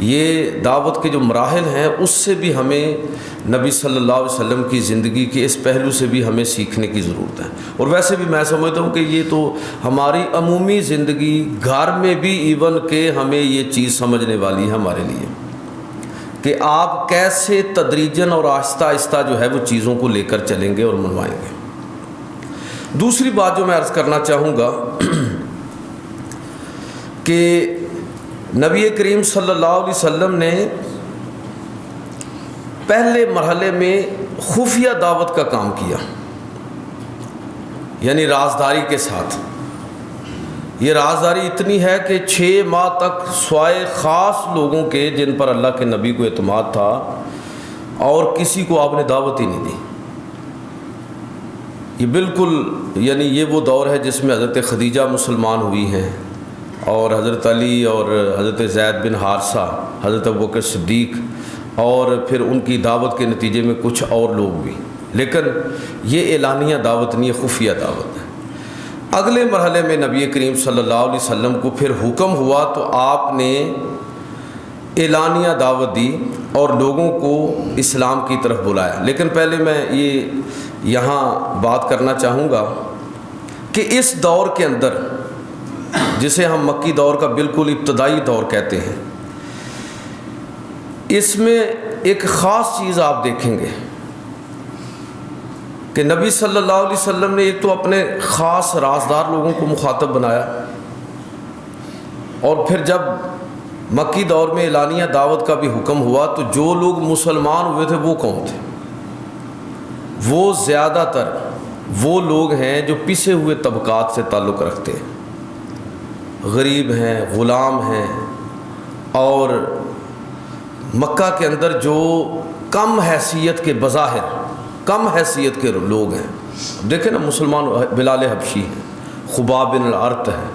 یہ دعوت کے جو مراحل ہیں اس سے بھی ہمیں نبی صلی اللہ علیہ وسلم کی زندگی کے اس پہلو سے بھی ہمیں سیکھنے کی ضرورت ہے۔ اور ویسے بھی میں سمجھتا ہوں کہ یہ تو ہماری عمومی زندگی گھر میں بھی ایون کہ ہمیں یہ چیز سمجھنے والی ہے ہمارے لیے کہ آپ کیسے تدریجاً اور آہستہ آہستہ جو ہے وہ چیزوں کو لے کر چلیں گے اور منوائیں گے۔ دوسری بات جو میں عرض کرنا چاہوں گا کہ نبی کریم صلی اللہ علیہ وسلم نے پہلے مرحلے میں خفیہ دعوت کا کام کیا، یعنی رازداری کے ساتھ۔ یہ رازداری اتنی ہے کہ 6 ماہ تک سوائے خاص لوگوں کے جن پر اللہ کے نبی کو اعتماد تھا اور کسی کو آپ نے دعوت ہی نہیں دی۔ یہ بالکل یعنی یہ وہ دور ہے جس میں حضرت خدیجہ مسلمان ہوئی ہیں اور حضرت علی اور حضرت زید بن حارثہ، حضرت ابوبکر صدیق، اور پھر ان کی دعوت کے نتیجے میں کچھ اور لوگ بھی، لیکن یہ اعلانیہ دعوت نہیں، یہ خفیہ دعوت ہے۔ اگلے مرحلے میں نبی کریم صلی اللہ علیہ وسلم کو پھر حکم ہوا تو آپ نے اعلانیہ دعوت دی اور لوگوں کو اسلام کی طرف بلایا۔ لیکن پہلے میں یہاں بات کرنا چاہوں گا کہ اس دور کے اندر، جسے ہم مکی دور کا بالکل ابتدائی دور کہتے ہیں، اس میں ایک خاص چیز آپ دیکھیں گے کہ نبی صلی اللہ علیہ وسلم نے ایک تو اپنے خاص رازدار لوگوں کو مخاطب بنایا، اور پھر جب مکی دور میں اعلانیہ دعوت کا بھی حکم ہوا تو جو لوگ مسلمان ہوئے تھے وہ کون تھے؟ وہ زیادہ تر وہ لوگ ہیں جو پسے ہوئے طبقات سے تعلق رکھتے ہیں، غریب ہیں، غلام ہیں، اور مکہ کے اندر جو کم حیثیت کے، بظاہر کم حیثیت کے لوگ ہیں۔ دیکھیں نا، مسلمان بلال حبشی ہیں، خباب بن الارت ہیں،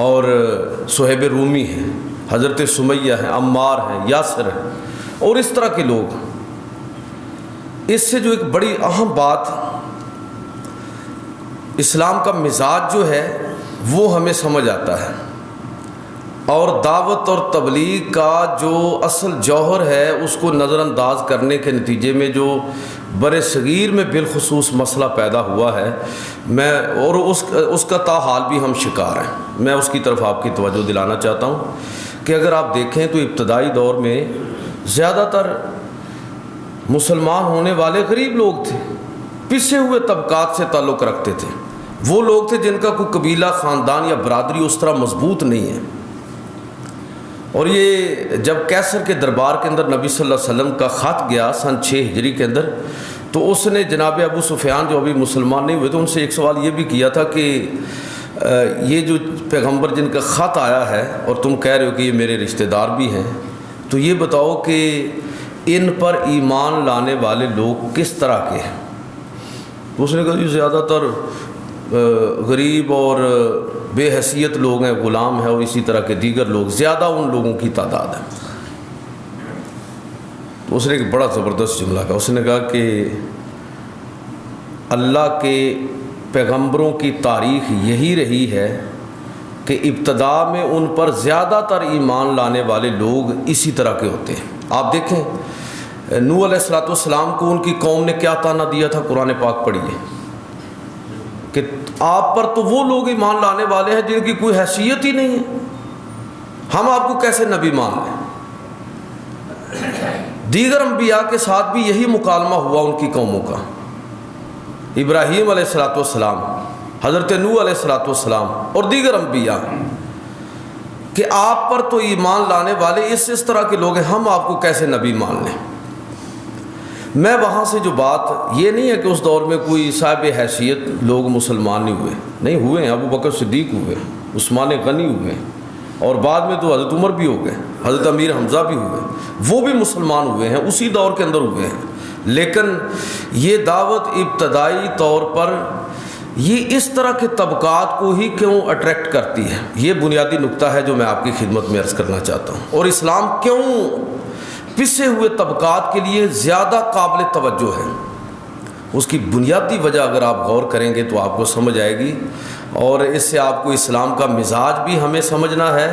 اور صہیب رومی ہیں، حضرت سمیہ ہیں، عمار ہیں، یاسر ہیں، اور اس طرح کے لوگ۔ اس سے جو ایک بڑی اہم بات، اسلام کا مزاج جو ہے وہ ہمیں سمجھ آتا ہے، اور دعوت اور تبلیغ کا جو اصل جوہر ہے اس کو نظر انداز کرنے کے نتیجے میں جو بر صغیر میں بالخصوص مسئلہ پیدا ہوا ہے، اور اس کا تاحال بھی ہم شکار ہیں۔ میں اس کی طرف آپ کی توجہ دلانا چاہتا ہوں کہ اگر آپ دیکھیں تو ابتدائی دور میں زیادہ تر مسلمان ہونے والے غریب لوگ تھے، پسے ہوئے طبقات سے تعلق رکھتے تھے، وہ لوگ تھے جن کا کوئی قبیلہ، خاندان یا برادری اس طرح مضبوط نہیں ہے۔ اور یہ جب کیسر کے دربار کے اندر نبی صلی اللہ علیہ وسلم کا خط گیا سن 6 ہجری کے اندر، تو اس نے جناب ابو سفیان جو ابھی مسلمان نہیں ہوئے تھے ان سے ایک سوال یہ بھی کیا تھا کہ یہ جو پیغمبر جن کا خط آیا ہے اور تم کہہ رہے ہو کہ یہ میرے رشتہ دار بھی ہیں، تو یہ بتاؤ کہ ان پر ایمان لانے والے لوگ کس طرح کے ہیں؟ تو اس نے کہا یہ زیادہ تر غریب اور بے حیثیت لوگ ہیں، غلام ہیں، اور اسی طرح کے دیگر لوگ، زیادہ ان لوگوں کی تعداد ہے۔ تو اس نے ایک بڑا زبردست جملہ کہا، اس نے کہا کہ اللہ کے پیغمبروں کی تاریخ یہی رہی ہے کہ ابتدا میں ان پر زیادہ تر ایمان لانے والے لوگ اسی طرح کے ہوتے ہیں۔ آپ دیکھیں نوح علیہ السلام کو ان کی قوم نے کیا طعنہ دیا تھا، قرآن پاک پڑھیے کہ آپ پر تو وہ لوگ ایمان لانے والے ہیں جن کی کوئی حیثیت ہی نہیں ہے، ہم آپ کو کیسے نبی مان لیں؟ دیگر انبیاء کے ساتھ بھی یہی مکالمہ ہوا ان کی قوموں کا، ابراہیم علیہ السلام، حضرت نوح علیہ السلام اور دیگر انبیاء، کہ آپ پر تو ایمان لانے والے اس طرح کے لوگ ہیں، ہم آپ کو کیسے نبی مان لیں؟ میں وہاں سے جو بات یہ نہیں ہے کہ اس دور میں کوئی صاحب حیثیت لوگ مسلمان نہیں ہوئے، نہیں ہوئے ہیں، ابو بکر صدیق ہوئے، عثمان غنی ہوئے، اور بعد میں تو حضرت عمر بھی ہو گئے، حضرت امیر حمزہ بھی ہوئے، وہ بھی مسلمان ہوئے ہیں، اسی دور کے اندر ہوئے ہیں۔ لیکن یہ دعوت ابتدائی طور پر یہ اس طرح کے طبقات کو ہی کیوں اٹریکٹ کرتی ہے، یہ بنیادی نقطہ ہے جو میں آپ کی خدمت میں عرض کرنا چاہتا ہوں۔ اور اسلام کیوں پسے ہوئے طبقات کے لیے زیادہ قابل توجہ ہے؟ اس کی بنیادی وجہ اگر آپ غور کریں گے تو آپ کو سمجھ آئے گی، اور اس سے آپ کو اسلام کا مزاج بھی ہمیں سمجھنا ہے،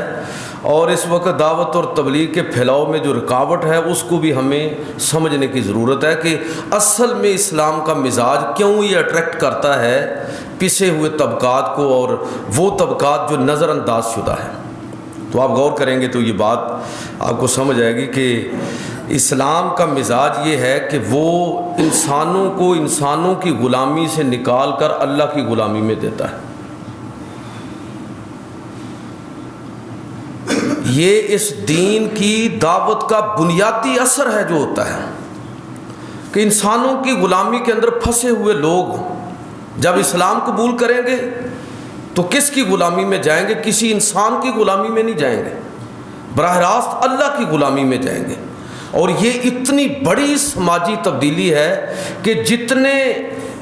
اور اس وقت دعوت اور تبلیغ کے پھیلاؤ میں جو رکاوٹ ہے اس کو بھی ہمیں سمجھنے کی ضرورت ہے کہ اصل میں اسلام کا مزاج کیوں یہ اٹریکٹ کرتا ہے پسے ہوئے طبقات کو اور وہ طبقات جو نظر انداز شدہ ہیں۔ تو آپ غور کریں گے تو یہ بات آپ کو سمجھ آئے گی کہ اسلام کا مزاج یہ ہے کہ وہ انسانوں کو انسانوں کی غلامی سے نکال کر اللہ کی غلامی میں دیتا ہے۔ یہ اس دین کی دعوت کا بنیادی اثر ہے جو ہوتا ہے کہ انسانوں کی غلامی کے اندر پھنسے ہوئے لوگ جب اسلام قبول کریں گے تو کس کی غلامی میں جائیں گے؟ کسی انسان کی غلامی میں نہیں جائیں گے، براہ راست اللہ کی غلامی میں جائیں گے۔ اور یہ اتنی بڑی سماجی تبدیلی ہے کہ جتنے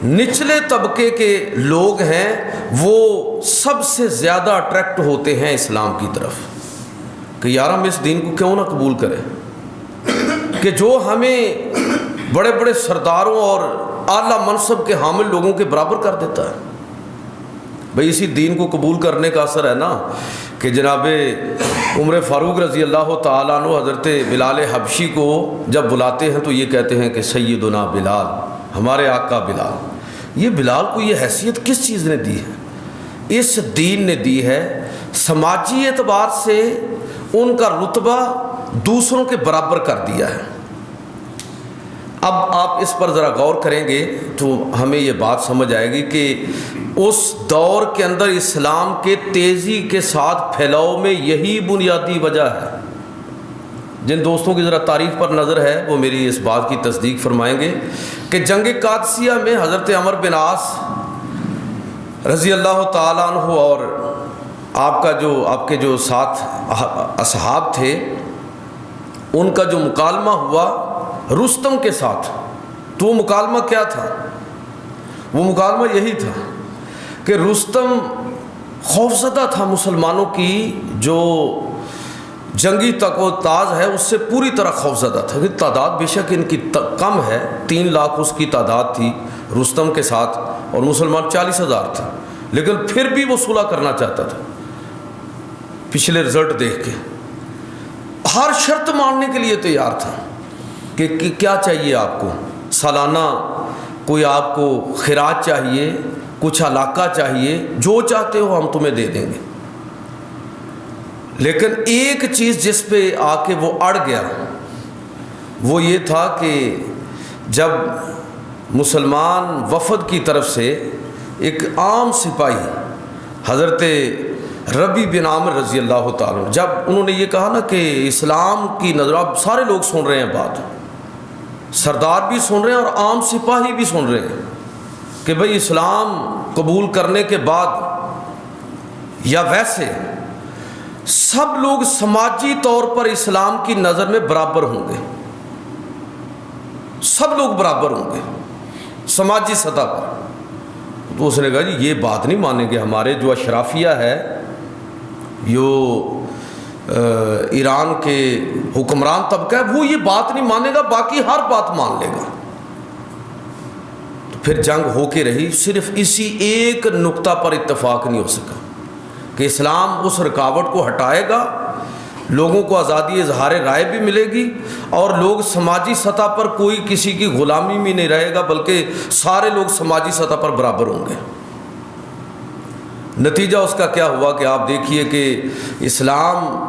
نچلے طبقے کے لوگ ہیں وہ سب سے زیادہ اٹریکٹ ہوتے ہیں اسلام کی طرف کہ یار ہم اس دین کو کیوں نہ قبول کریں، کہ جو ہمیں بڑے بڑے سرداروں اور اعلیٰ منصب کے حامل لوگوں کے برابر کر دیتا ہے۔ بھئی اسی دین کو قبول کرنے کا اثر ہے نا کہ جناب عمر فاروق رضی اللہ تعالیٰ عنہ حضرت بلال حبشی کو جب بلاتے ہیں تو یہ کہتے ہیں کہ سیدنا بلال، ہمارے آقا بلال۔ یہ بلال کو یہ حیثیت کس چیز نے دی ہے؟ اس دین نے دی ہے۔ سماجی اعتبار سے ان کا رتبہ دوسروں کے برابر کر دیا ہے۔ اب آپ اس پر ذرا غور کریں گے تو ہمیں یہ بات سمجھ آئے گی کہ اس دور کے اندر اسلام کے تیزی کے ساتھ پھیلاؤ میں یہی بنیادی وجہ ہے۔ جن دوستوں کی ذرا تاریخ پر نظر ہے وہ میری اس بات کی تصدیق فرمائیں گے کہ جنگ قادسیہ میں حضرت عمر بن عاص رضی اللہ تعالیٰ عنہ اور آپ کے جو ساتھ اصحاب تھے ان کا جو مکالمہ ہوا رستم کے ساتھ، تو وہ مکالمہ کیا تھا؟ وہ مکالمہ یہی تھا کہ رستم خوفزدہ تھا مسلمانوں کی جو جنگی تک و تاز ہے اس سے پوری طرح خوفزدہ تھا کہ تعداد بے شک ان کی کم ہے، 3 لاکھ اس کی تعداد تھی رستم کے ساتھ اور مسلمان 40,000 تھے، لیکن پھر بھی وہ صلح کرنا چاہتا تھا پچھلے رزلٹ دیکھ کے، ہر شرط ماننے کے لیے تیار تھا کہ کیا چاہیے آپ کو، سالانہ کوئی آپ کو خراج چاہیے، کچھ علاقہ چاہیے، جو چاہتے ہو ہم تمہیں دے دیں گے۔ لیکن ایک چیز جس پہ آ کے وہ اڑ گیا وہ یہ تھا کہ جب مسلمان وفد کی طرف سے ایک عام سپاہی حضرت ربی بن عامر رضی اللہ تعالیٰ جب انہوں نے یہ کہا نا کہ اسلام کی نظر، اب سارے لوگ سن رہے ہیں بات، سردار بھی سن رہے ہیں اور عام سپاہی بھی سن رہے ہیں کہ بھئی اسلام قبول کرنے کے بعد یا ویسے سب لوگ سماجی طور پر اسلام کی نظر میں برابر ہوں گے، سب لوگ برابر ہوں گے سماجی سطح پر۔ تو اس نے کہا جی یہ بات نہیں مانیں گے، ہمارے جو اشرافیہ ہے، جو ایران کے حکمران طبقہ ہے، وہ یہ بات نہیں مانے گا، باقی ہر بات مان لے گا۔ تو پھر جنگ ہو کے رہی، صرف اسی ایک نقطہ پر اتفاق نہیں ہو سکا کہ اسلام اس رکاوٹ کو ہٹائے گا، لوگوں کو آزادی اظہار رائے بھی ملے گی اور لوگ سماجی سطح پر کوئی کسی کی غلامی میں نہیں رہے گا، بلکہ سارے لوگ سماجی سطح پر برابر ہوں گے۔ نتیجہ اس کا کیا ہوا کہ آپ دیکھیے کہ اسلام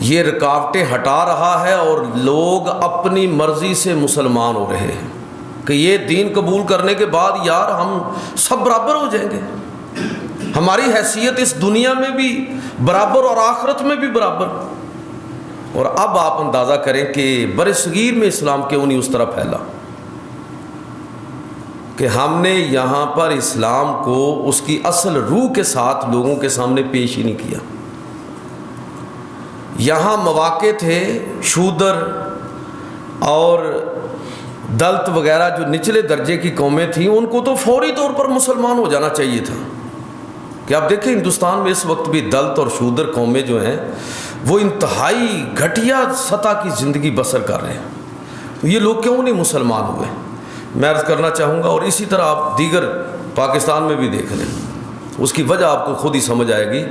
یہ رکاوٹیں ہٹا رہا ہے اور لوگ اپنی مرضی سے مسلمان ہو رہے ہیں کہ یہ دین قبول کرنے کے بعد یار ہم سب برابر ہو جائیں گے، ہماری حیثیت اس دنیا میں بھی برابر اور آخرت میں بھی برابر۔ اور اب آپ اندازہ کریں کہ برصغیر میں اسلام کیوں نہیں اس طرح پھیلا کہ ہم نے یہاں پر اسلام کو اس کی اصل روح کے ساتھ لوگوں کے سامنے پیش ہی نہیں کیا۔ یہاں مواقع تھے شودر اور دلت وغیرہ جو نچلے درجے کی قومیں تھیں، ان کو تو فوری طور پر مسلمان ہو جانا چاہیے تھا کہ آپ دیکھیں ہندوستان میں اس وقت بھی دلت اور شودر قومیں جو ہیں وہ انتہائی گھٹیا سطح کی زندگی بسر کر رہے ہیں۔ تو یہ لوگ کیوں نہیں مسلمان ہوئے؟ میں عرض کرنا چاہوں گا، اور اسی طرح آپ دیگر پاکستان میں بھی دیکھ لیں، اس کی وجہ آپ کو خود ہی سمجھ آئے گی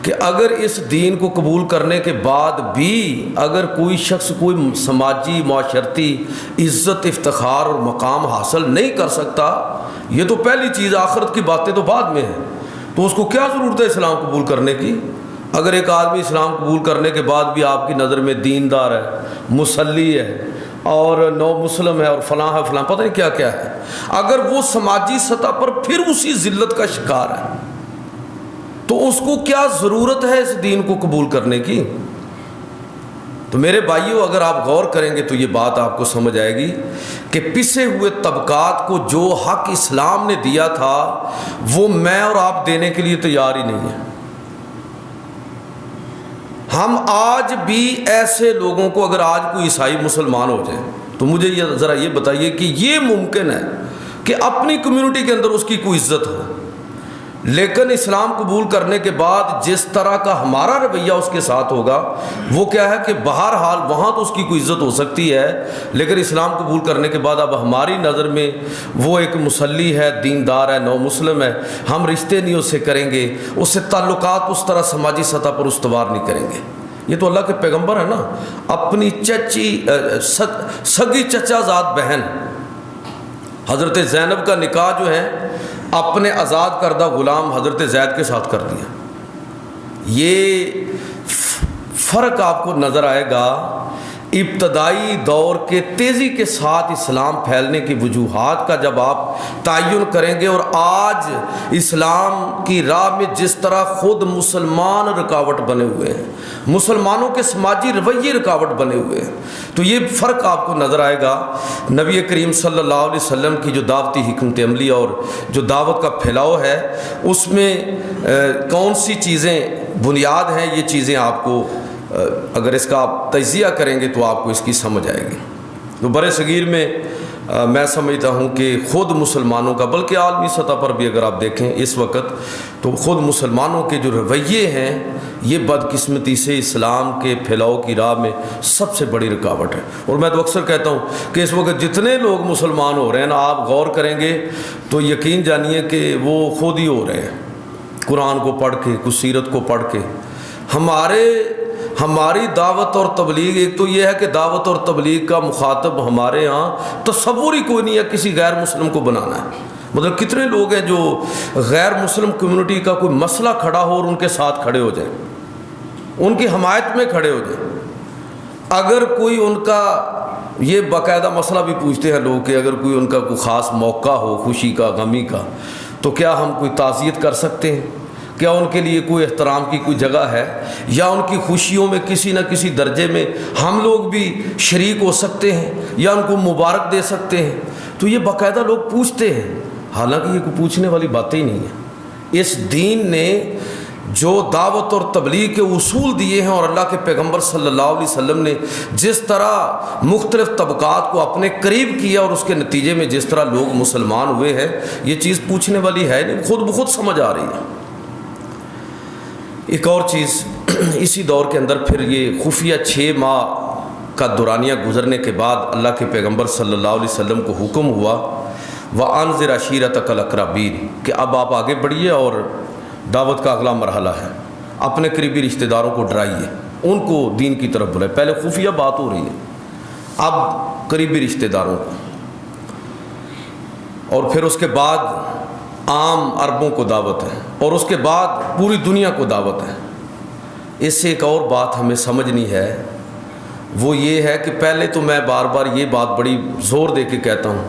کہ اگر اس دین کو قبول کرنے کے بعد بھی اگر کوئی شخص کوئی سماجی معاشرتی عزت افتخار اور مقام حاصل نہیں کر سکتا، یہ تو پہلی چیز، آخرت کی باتیں تو بعد میں ہیں، تو اس کو کیا ضرورت ہے اسلام قبول کرنے کی؟ اگر ایک آدمی اسلام قبول کرنے کے بعد بھی آپ کی نظر میں دیندار ہے، مصلی ہے اور نو مسلم ہے اور فلاں ہے فلاں، پتہ نہیں کیا کیا ہے، اگر وہ سماجی سطح پر پھر اسی ذلت کا شکار ہے تو اس کو کیا ضرورت ہے اس دین کو قبول کرنے کی؟ تو میرے بھائیوں، اگر آپ غور کریں گے تو یہ بات آپ کو سمجھ آئے گی کہ پسے ہوئے طبقات کو جو حق اسلام نے دیا تھا وہ میں اور آپ دینے کے لیے تیار ہی نہیں ہیں۔ ہم آج بھی ایسے لوگوں کو، اگر آج کوئی عیسائی مسلمان ہو جائے تو مجھے ذرا یہ بتائیے کہ یہ ممکن ہے کہ اپنی کمیونٹی کے اندر اس کی کوئی عزت ہو، لیکن اسلام قبول کرنے کے بعد جس طرح کا ہمارا رویہ اس کے ساتھ ہوگا وہ کیا ہے کہ بہرحال وہاں تو اس کی کوئی عزت ہو سکتی ہے، لیکن اسلام قبول کرنے کے بعد اب ہماری نظر میں وہ ایک مصلی ہے، دیندار ہے، نو مسلم ہے، ہم رشتے نہیں اس سے کریں گے، اس سے تعلقات اس طرح سماجی سطح پر استوار نہیں کریں گے۔ یہ تو اللہ کے پیغمبر ہے نا، اپنی سگی چچا زاد بہن حضرت زینب کا نکاح جو ہے اپنے آزاد کردہ غلام حضرت زید کے ساتھ کر دیا۔ یہ فرق آپ کو نظر آئے گا ابتدائی دور کے تیزی کے ساتھ اسلام پھیلنے کی وجوہات کا جب آپ تعین کریں گے، اور آج اسلام کی راہ میں جس طرح خود مسلمان رکاوٹ بنے ہوئے ہیں، مسلمانوں کے سماجی رویے رکاوٹ بنے ہوئے ہیں، تو یہ فرق آپ کو نظر آئے گا۔ نبی کریم صلی اللہ علیہ وسلم کی جو دعوتی حکمت عملی اور جو دعوت کا پھیلاؤ ہے، اس میں کون سی چیزیں بنیاد ہیں، یہ چیزیں آپ کو اگر اس کا آپ تجزیہ کریں گے تو آپ کو اس کی سمجھ آئے گی۔ تو برِ صغیر میں میں سمجھتا ہوں کہ خود مسلمانوں کا، بلکہ عالمی سطح پر بھی اگر آپ دیکھیں اس وقت، تو خود مسلمانوں کے جو رویے ہیں یہ بدقسمتی سے اسلام کے پھیلاؤ کی راہ میں سب سے بڑی رکاوٹ ہے۔ اور میں تو اکثر کہتا ہوں کہ اس وقت جتنے لوگ مسلمان ہو رہے ہیں نا، آپ غور کریں گے تو یقین جانیے کہ وہ خود ہی ہو رہے ہیں، قرآن کو پڑھ کے، کچھ سیرت کو پڑھ کے۔ ہماری دعوت اور تبلیغ، ایک تو یہ ہے کہ دعوت اور تبلیغ کا مخاطب ہمارے ہاں تصور ہی کوئی نہیں ہے کسی غیر مسلم کو بنانا ہے۔ مطلب کتنے لوگ ہیں جو غیر مسلم کمیونٹی کا کوئی مسئلہ کھڑا ہو اور ان کے ساتھ کھڑے ہو جائیں، ان کی حمایت میں کھڑے ہو جائیں۔ اگر کوئی ان کا، یہ باقاعدہ مسئلہ بھی پوچھتے ہیں لوگ کہ اگر کوئی ان کا کوئی خاص موقع ہو، خوشی کا، غمی کا، تو کیا ہم کوئی تعزیت کر سکتے ہیں؟ کیا ان کے لیے کوئی احترام کی کوئی جگہ ہے؟ یا ان کی خوشیوں میں کسی نہ کسی درجے میں ہم لوگ بھی شریک ہو سکتے ہیں یا ان کو مبارک دے سکتے ہیں؟ تو یہ باقاعدہ لوگ پوچھتے ہیں، حالانکہ یہ کوئی پوچھنے والی باتیں ہی نہیں ہیں۔ اس دین نے جو دعوت اور تبلیغ کے اصول دیے ہیں، اور اللہ کے پیغمبر صلی اللہ علیہ وسلم نے جس طرح مختلف طبقات کو اپنے قریب کیا اور اس کے نتیجے میں جس طرح لوگ مسلمان ہوئے ہیں، یہ چیز پوچھنے والی ہے نہیں، خود بخود سمجھ آ رہی ہے۔ ایک اور چیز اسی دور کے اندر پھر یہ خفیہ 6 ماہ کا دورانیہ گزرنے کے بعد اللہ کے پیغمبر صلی اللہ علیہ وسلم کو حکم ہوا وَأَنذِرْ عَشِيرَتَكَ الْأَقْرَبِينَ کہ اب آپ آگے بڑھیے اور دعوت کا اگلا مرحلہ ہے، اپنے قریبی رشتہ داروں کو ڈرائیے، ان کو دین کی طرف بلائے۔ پہلے خفیہ بات ہو رہی ہے، اب قریبی رشتہ داروں کو، اور پھر اس کے بعد عام عربوں کو دعوت ہے، اور اس کے بعد پوری دنیا کو دعوت ہے۔ اس سے ایک اور بات ہمیں سمجھنی ہے، وہ یہ ہے کہ پہلے تو میں بار بار یہ بات بڑی زور دے کے کہتا ہوں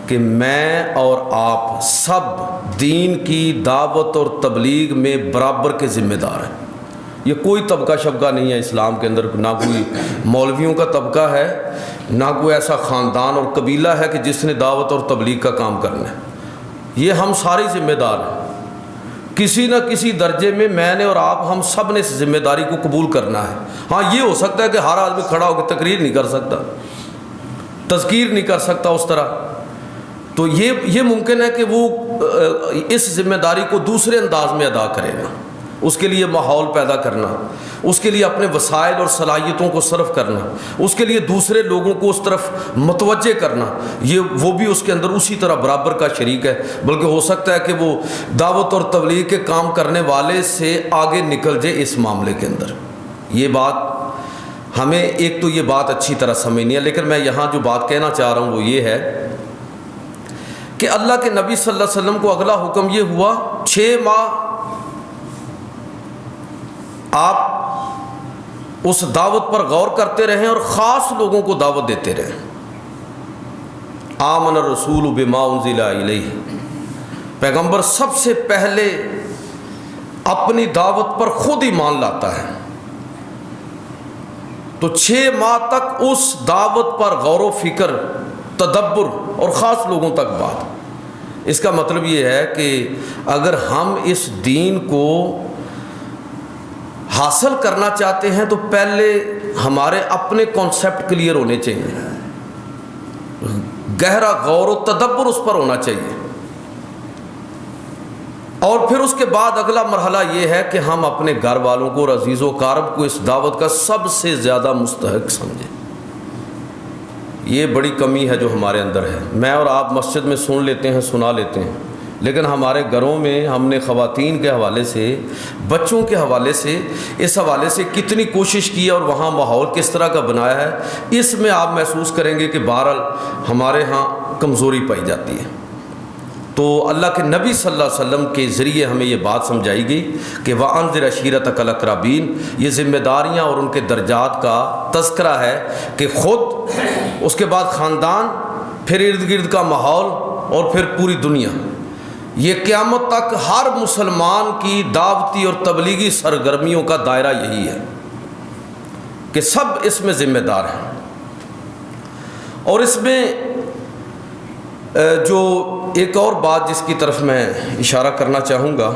کہ میں اور آپ سب دین کی دعوت اور تبلیغ میں برابر کے ذمہ دار ہیں۔ یہ کوئی طبقہ شبقہ نہیں ہے اسلام کے اندر، نہ کوئی مولویوں کا طبقہ ہے، نہ کوئی ایسا خاندان اور قبیلہ ہے کہ جس نے دعوت اور تبلیغ کا کام کرنا ہے۔ یہ ہم سارے ذمہ دار ہیں، کسی نہ کسی درجے میں نے اور آپ، ہم سب نے اس ذمہ داری کو قبول کرنا ہے۔ ہاں یہ ہو سکتا ہے کہ ہر آدمی کھڑا ہو کے تقریر نہیں کر سکتا، تذکیر نہیں کر سکتا اس طرح، تو یہ ممکن ہے کہ وہ اس ذمہ داری کو دوسرے انداز میں ادا کرے گا، اس کے لیے ماحول پیدا کرنا، اس کے لیے اپنے وسائل اور صلاحیتوں کو صرف کرنا، اس کے لیے دوسرے لوگوں کو اس طرف متوجہ کرنا، وہ بھی اس کے اندر اسی طرح برابر کا شریک ہے، بلکہ ہو سکتا ہے کہ وہ دعوت اور تبلیغ کے کام کرنے والے سے آگے نکل جائے اس معاملے کے اندر۔ یہ بات ہمیں ایک تو یہ بات اچھی طرح سمجھنی ہے، لیکن میں یہاں جو بات کہنا چاہ رہا ہوں وہ یہ ہے کہ اللہ کے نبی صلی اللہ علیہ وسلم کو اگلا حکم یہ ہوا 6 ماہ آپ اس دعوت پر غور کرتے رہیں اور خاص لوگوں کو دعوت دیتے رہیں۔ آمن الرسول بما انزل الیہ، پیغمبر سب سے پہلے اپنی دعوت پر خود ایمان لاتا ہے، تو 6 ماہ تک اس دعوت پر غور و فکر، تدبر اور خاص لوگوں تک بات۔ اس کا مطلب یہ ہے کہ اگر ہم اس دین کو حاصل کرنا چاہتے ہیں تو پہلے ہمارے اپنے کانسیپٹ کلیئر ہونے چاہیے، گہرا غور و تدبر اس پر ہونا چاہیے، اور پھر اس کے بعد اگلا مرحلہ یہ ہے کہ ہم اپنے گھر والوں کو اور عزیز و اقارب کو اس دعوت کا سب سے زیادہ مستحق سمجھیں۔ یہ بڑی کمی ہے جو ہمارے اندر ہے۔ میں اور آپ مسجد میں سن لیتے ہیں، سنا لیتے ہیں، لیکن ہمارے گھروں میں ہم نے خواتین کے حوالے سے، بچوں کے حوالے سے، اس حوالے سے کتنی کوشش کی ہے اور وہاں ماحول کس طرح کا بنایا ہے، اس میں آپ محسوس کریں گے کہ بہرحال ہمارے ہاں کمزوری پائی جاتی ہے۔ تو اللہ کے نبی صلی اللہ علیہ وسلم کے ذریعے ہمیں یہ بات سمجھائی گئی کہ وَأَنذِرْ عَشِيرَتَكَ الْأَقْرَبِينَ، یہ ذمہ داریاں اور ان کے درجات کا تذکرہ ہے کہ خود، اس کے بعد خاندان، پھر ارد گرد کا ماحول اور پھر پوری دنیا، یہ قیامت تک ہر مسلمان کی دعوتی اور تبلیغی سرگرمیوں کا دائرہ یہی ہے کہ سب اس میں ذمہ دار ہیں۔ اور اس میں جو ایک اور بات جس کی طرف میں اشارہ کرنا چاہوں گا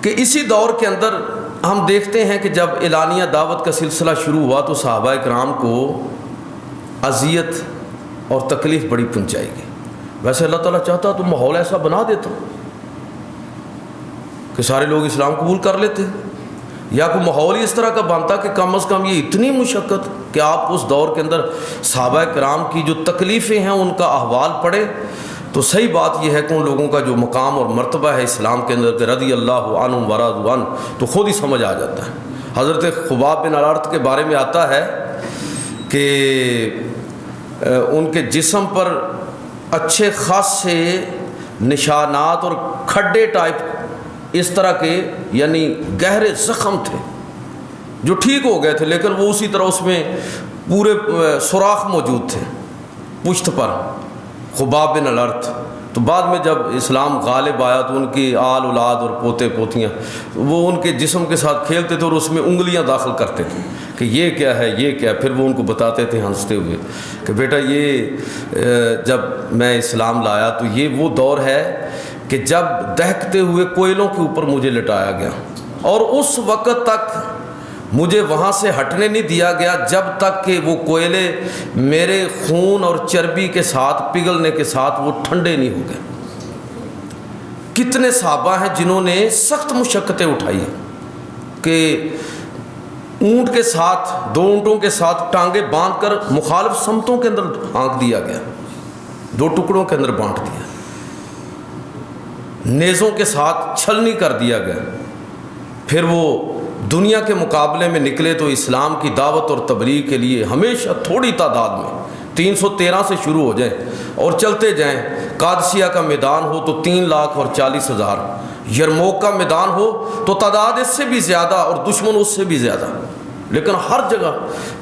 کہ اسی دور کے اندر ہم دیکھتے ہیں کہ جب اعلانیہ دعوت کا سلسلہ شروع ہوا تو صحابہ کرام کو اذیت اور تکلیف بڑی پہنچائی گئی۔ ویسے اللہ تعالیٰ چاہتا تو ماحول ایسا بنا دیتا کہ سارے لوگ اسلام قبول کر لیتے، یا کوئی ماحول ہی اس طرح کا بنتا کہ کم از کم یہ اتنی مشقت کہ آپ اس دور کے اندر صحابہ کرام کی جو تکلیفیں ہیں ان کا احوال پڑھیں، تو صحیح بات یہ ہے کہ ان لوگوں کا جو مقام اور مرتبہ ہے اسلام کے اندر کہ رضی اللہ عنہم ورضوا عنہ، تو خود ہی سمجھ آ جاتا ہے۔ حضرت خباب بن الارت کے بارے میں آتا ہے کہ ان کے جسم پر اچھے خاصے نشانات اور کھڈے ٹائپ اس طرح کے، یعنی گہرے زخم تھے جو ٹھیک ہو گئے تھے، لیکن وہ اسی طرح اس میں پورے سوراخ موجود تھے پشت پر، خباب بن الارت۔ تو بعد میں جب اسلام غالب آیا تو ان کی آل اولاد اور پوتے پوتیاں وہ ان کے جسم کے ساتھ کھیلتے تھے اور اس میں انگلیاں داخل کرتے تھے کہ یہ کیا ہے، یہ کیا ہے۔ پھر وہ ان کو بتاتے تھے ہنستے ہوئے کہ بیٹا یہ جب میں اسلام لایا تو یہ وہ دور ہے کہ جب دہکتے ہوئے کوئلوں کے اوپر مجھے لٹایا گیا، اور اس وقت تک مجھے وہاں سے ہٹنے نہیں دیا گیا جب تک کہ وہ کوئلے میرے خون اور چربی کے ساتھ پگھلنے کے ساتھ وہ ٹھنڈے نہیں ہو گئے۔ کتنے صحابہ ہیں جنہوں نے سخت مشقتیں اٹھائی کہ اونٹ کے ساتھ، 2 اونٹوں کے ساتھ ٹانگیں باندھ کر مخالف سمتوں کے اندر پھانک دیا گیا، 2 ٹکڑوں کے اندر بانٹ دیا، نیزوں کے ساتھ چھلنی کر دیا گیا۔ پھر وہ دنیا کے مقابلے میں نکلے تو اسلام کی دعوت اور تبلیغ کے لیے ہمیشہ تھوڑی تعداد میں 313 سے شروع ہو جائیں اور چلتے جائیں۔ قادسیہ کا میدان ہو تو 3,40,000، یرموک کا میدان ہو تو تعداد اس سے بھی زیادہ اور دشمن اس سے بھی زیادہ، لیکن ہر جگہ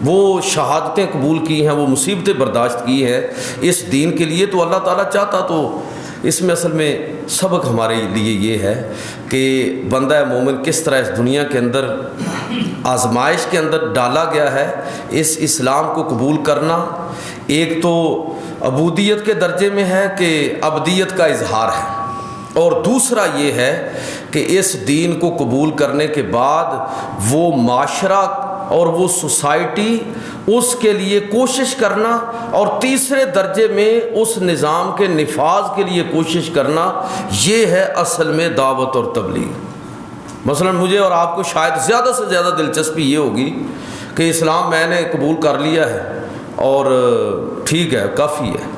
وہ شہادتیں قبول کی ہیں، وہ مصیبتیں برداشت کی ہیں اس دین کے لیے۔ تو اللہ تعالیٰ چاہتا تو اس میں اصل میں سبق ہمارے لیے یہ ہے کہ بندہ مومن کس طرح اس دنیا کے اندر آزمائش کے اندر ڈالا گیا ہے۔ اس اسلام کو قبول کرنا ایک تو عبودیت کے درجے میں ہے کہ ابدیت کا اظہار ہے، اور دوسرا یہ ہے کہ اس دین کو قبول کرنے کے بعد وہ معاشرہ اور وہ سوسائٹی اس کے لیے کوشش کرنا، اور تیسرے درجے میں اس نظام کے نفاذ کے لیے کوشش کرنا، یہ ہے اصل میں دعوت اور تبلیغ۔ مثلا مجھے اور آپ کو شاید زیادہ سے زیادہ دلچسپی یہ ہوگی کہ اسلام میں نے قبول کر لیا ہے اور ٹھیک ہے، کافی ہے۔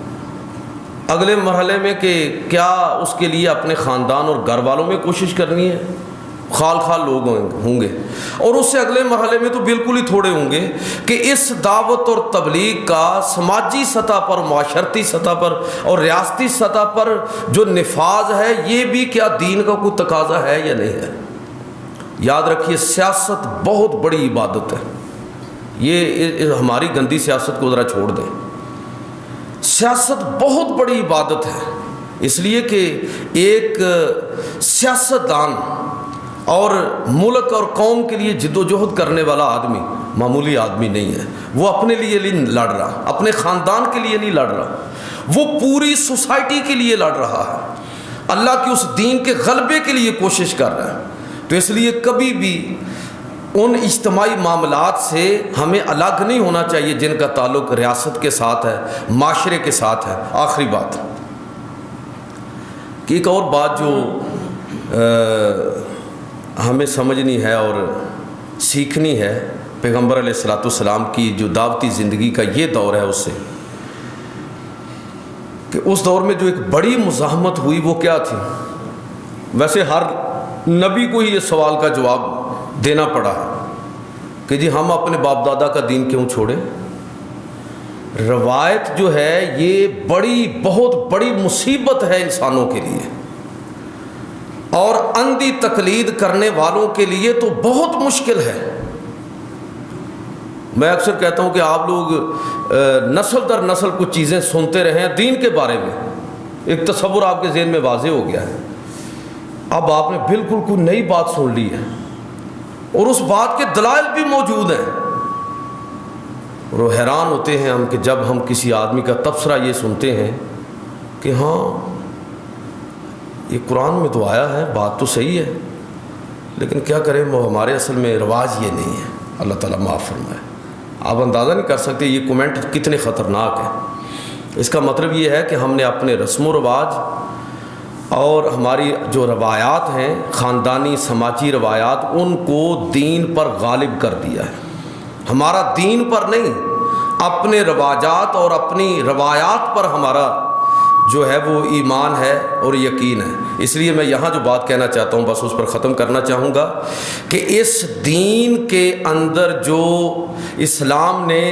اگلے مرحلے میں کہ کیا اس کے لیے اپنے خاندان اور گھر والوں میں کوشش کرنی ہے، خال لوگ ہوں گے، اور اس سے اگلے مرحلے میں تو بالکل ہی تھوڑے ہوں گے کہ اس دعوت اور تبلیغ کا سماجی سطح پر، معاشرتی سطح پر اور ریاستی سطح پر جو نفاذ ہے، یہ بھی کیا دین کا کوئی تقاضا ہے یا نہیں ہے۔ یاد رکھیے، سیاست بہت بڑی عبادت ہے۔ یہ ہماری گندی سیاست کو ذرا چھوڑ دیں۔ سیاست بہت بڑی عبادت ہے، اس لیے کہ ایک سیاستدان اور ملک اور قوم کے لیے جد و جہد کرنے والا آدمی معمولی آدمی نہیں ہے۔ وہ اپنے لیے نہیں لڑ رہا، اپنے خاندان کے لیے نہیں لڑ رہا، وہ پوری سوسائٹی کے لیے لڑ رہا ہے، اللہ کے اس دین کے غلبے کے لیے کوشش کر رہا ہے۔ تو اس لیے کبھی بھی ان اجتماعی معاملات سے ہمیں الگ نہیں ہونا چاہیے جن کا تعلق ریاست کے ساتھ ہے، معاشرے کے ساتھ ہے۔ آخری بات کہ ایک اور بات جو ہمیں سمجھنی ہے اور سیکھنی ہے پیغمبر علیہ الصلوۃ والسلام کی جو دعوتی زندگی کا یہ دور ہے، اس سے کہ اس دور میں جو ایک بڑی مزاحمت ہوئی وہ کیا تھی۔ ویسے ہر نبی کو ہی یہ سوال کا جواب دینا پڑا ہے کہ جی ہم اپنے باپ دادا کا دین کیوں چھوڑیں۔ روایت جو ہے یہ بہت بڑی مصیبت ہے انسانوں کے لیے، اور اندھی تقلید کرنے والوں کے لیے تو بہت مشکل ہے۔ میں اکثر کہتا ہوں کہ آپ لوگ نسل در نسل کچھ چیزیں سنتے رہے ہیں دین کے بارے میں، ایک تصور آپ کے ذہن میں واضح ہو گیا ہے، اب آپ نے بالکل کوئی نئی بات سن لی ہے اور اس بات کے دلائل بھی موجود ہیں، اور وہ حیران ہوتے ہیں ہم کہ جب ہم کسی آدمی کا تبصرہ یہ سنتے ہیں کہ ہاں یہ قرآن میں تو آیا ہے، بات تو صحیح ہے، لیکن کیا کریں وہ ہمارے اصل میں رواج یہ نہیں ہے۔ اللہ تعالیٰ معاف فرمائے۔ آپ اندازہ نہیں کر سکتے یہ کومنٹ کتنے خطرناک ہے۔ اس کا مطلب یہ ہے کہ ہم نے اپنے رسم و رواج اور ہماری جو روایات ہیں، خاندانی سماجی روایات، ان کو دین پر غالب کر دیا ہے۔ ہمارا دین پر نہیں، اپنے رواجات اور اپنی روایات پر ہمارا جو ہے وہ ایمان ہے اور یقین ہے۔ اس لیے میں یہاں جو بات کہنا چاہتا ہوں بس اس پر ختم کرنا چاہوں گا کہ اس دین کے اندر جو اسلام نے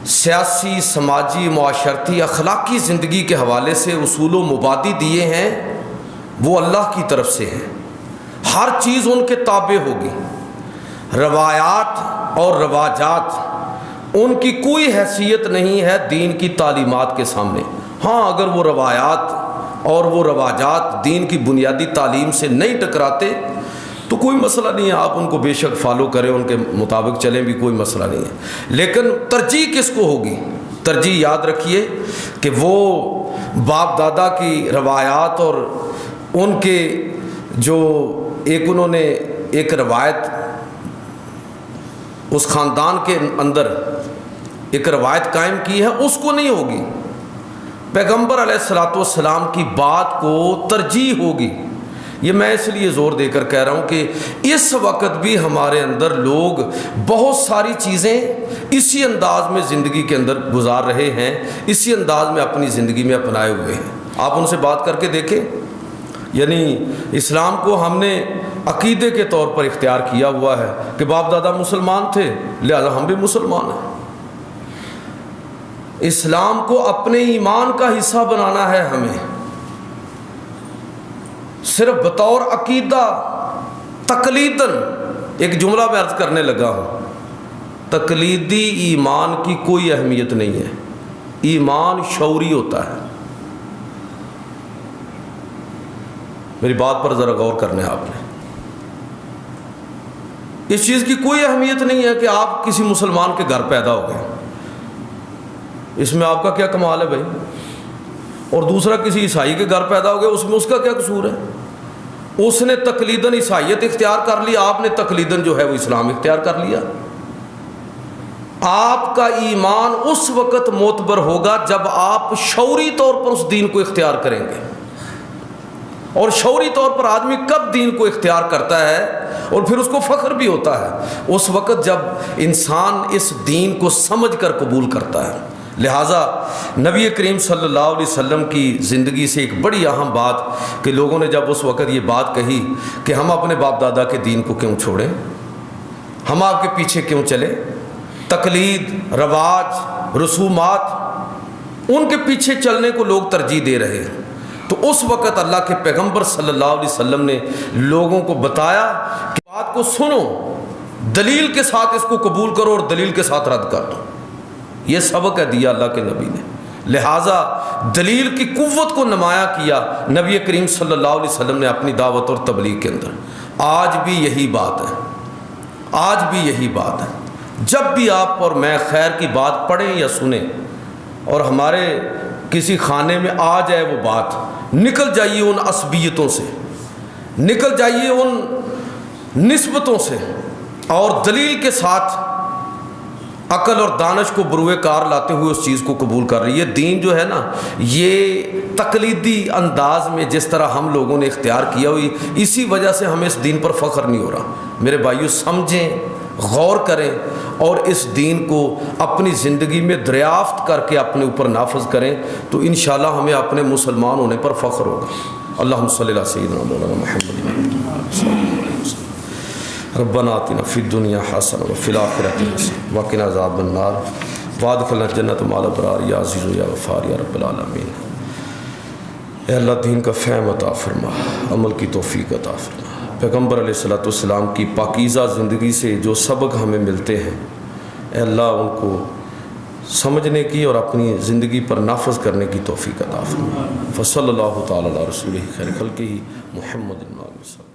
سیاسی، سماجی، معاشرتی، اخلاقی زندگی کے حوالے سے اصول و مبادی دیے ہیں وہ اللہ کی طرف سے ہیں۔ ہر چیز ان کے تابع ہوگی۔ روایات اور رواجات ان کی کوئی حیثیت نہیں ہے دین کی تعلیمات کے سامنے۔ ہاں اگر وہ روایات اور وہ رواجات دین کی بنیادی تعلیم سے نہیں ٹکراتے تو کوئی مسئلہ نہیں ہے، آپ ان کو بے شک فالو کریں، ان کے مطابق چلیں بھی، کوئی مسئلہ نہیں ہے۔ لیکن ترجیح کس کو ہوگی؟ ترجیح یاد رکھیے کہ وہ باپ دادا کی روایات اور ان کے جو انہوں نے ایک روایت اس خاندان کے اندر ایک روایت قائم کی ہے، اس کو نہیں ہوگی۔ پیغمبر علیہ الصلوۃ والسلام کی بات کو ترجیح ہوگی۔ یہ میں اس لیے زور دے کر کہہ رہا ہوں کہ اس وقت بھی ہمارے اندر لوگ بہت ساری چیزیں اسی انداز میں زندگی کے اندر گزار رہے ہیں، اسی انداز میں اپنی زندگی میں اپنائے ہوئے ہیں۔ آپ ان سے بات کر کے دیکھیں، یعنی اسلام کو ہم نے عقیدے کے طور پر اختیار کیا ہوا ہے کہ باپ دادا مسلمان تھے لہذا ہم بھی مسلمان ہیں۔ اسلام کو اپنے ایمان کا حصہ بنانا ہے ہمیں، صرف بطور عقیدہ تقلیداً۔ ایک جملہ میں عرض کرنے لگا ہوں، تقلیدی ایمان کی کوئی اہمیت نہیں ہے، ایمان شعوری ہوتا ہے۔ میری بات پر ذرا غور کرنا ہے آپ نے۔ اس چیز کی کوئی اہمیت نہیں ہے کہ آپ کسی مسلمان کے گھر پیدا ہو گئے، اس میں آپ کا کیا کمال ہے بھائی، اور دوسرا کسی عیسائی کے گھر پیدا ہو گیا، اس میں اس کا کیا قصور ہے؟ اس نے تقلیداً عیسائیت اختیار کر لی، آپ نے تقلیداً جو ہے وہ اسلام اختیار کر لیا۔ آپ کا ایمان اس وقت معتبر ہوگا جب آپ شعوری طور پر اس دین کو اختیار کریں گے۔ اور شعوری طور پر آدمی کب دین کو اختیار کرتا ہے اور پھر اس کو فخر بھی ہوتا ہے؟ اس وقت جب انسان اس دین کو سمجھ کر قبول کرتا ہے۔ لہٰذا نبی کریم صلی اللہ علیہ وسلم کی زندگی سے ایک بڑی اہم بات کہ لوگوں نے جب اس وقت یہ بات کہی کہ ہم اپنے باپ دادا کے دین کو کیوں چھوڑیں، ہم آپ کے پیچھے کیوں چلیں، تقلید، رواج، رسومات، ان کے پیچھے چلنے کو لوگ ترجیح دے رہے ہیں۔ تو اس وقت اللہ کے پیغمبر صلی اللہ علیہ وسلم نے لوگوں کو بتایا کہ بات کو سنو، دلیل کے ساتھ اس کو قبول کرو اور دلیل کے ساتھ رد کر دو۔ یہ سبق ہے دیا اللہ کے نبی نے، لہٰذا دلیل کی قوت کو نمایاں کیا نبی کریم صلی اللہ علیہ وسلم نے اپنی دعوت اور تبلیغ کے اندر۔ آج بھی یہی بات ہے، آج بھی یہی بات ہے۔ جب بھی آپ اور میں خیر کی بات پڑھیں یا سنیں اور ہمارے کسی خانے میں آ جائے وہ بات، نکل جائیے ان عصبیتوں سے، نکل جائیے ان نسبتوں سے اور دلیل کے ساتھ عقل اور دانش کو بروئے کار لاتے ہوئے اس چیز کو قبول کر رہی ہے۔ دین جو ہے نا، یہ تقلیدی انداز میں جس طرح ہم لوگوں نے اختیار کیا ہوئی، اسی وجہ سے ہمیں اس دین پر فخر نہیں ہو رہا۔ میرے بھائیو، سمجھیں، غور کریں اور اس دین کو اپنی زندگی میں دریافت کر کے اپنے اوپر نافذ کریں تو انشاءاللہ ہمیں اپنے مسلمان ہونے پر فخر ہوگا۔ اللہم صلی علی سیدنا مولانا محمد ربنا آتنا فی الدنیا حسنہ وفی الآخرۃ حسنہ وقنا عذاب النار وادخلنا الجنۃ مع الابرار یا عزیز و یا غفار یا رب العالمین۔ اے اللہ، دین کا فہم عطا فرما، عمل کی توفیق عطا فرما۔ پیغمبر علیہ الصلوۃ والسلام کی پاکیزہ زندگی سے جو سبق ہمیں ملتے ہیں، اے اللہ ان کو سمجھنے کی اور اپنی زندگی پر نافذ کرنے کی توفیق عطا فرما۔ فصلی اللہ تعالی علی رسولہ خیر خلقہ محمد صلی اللہ علیہ وسلم۔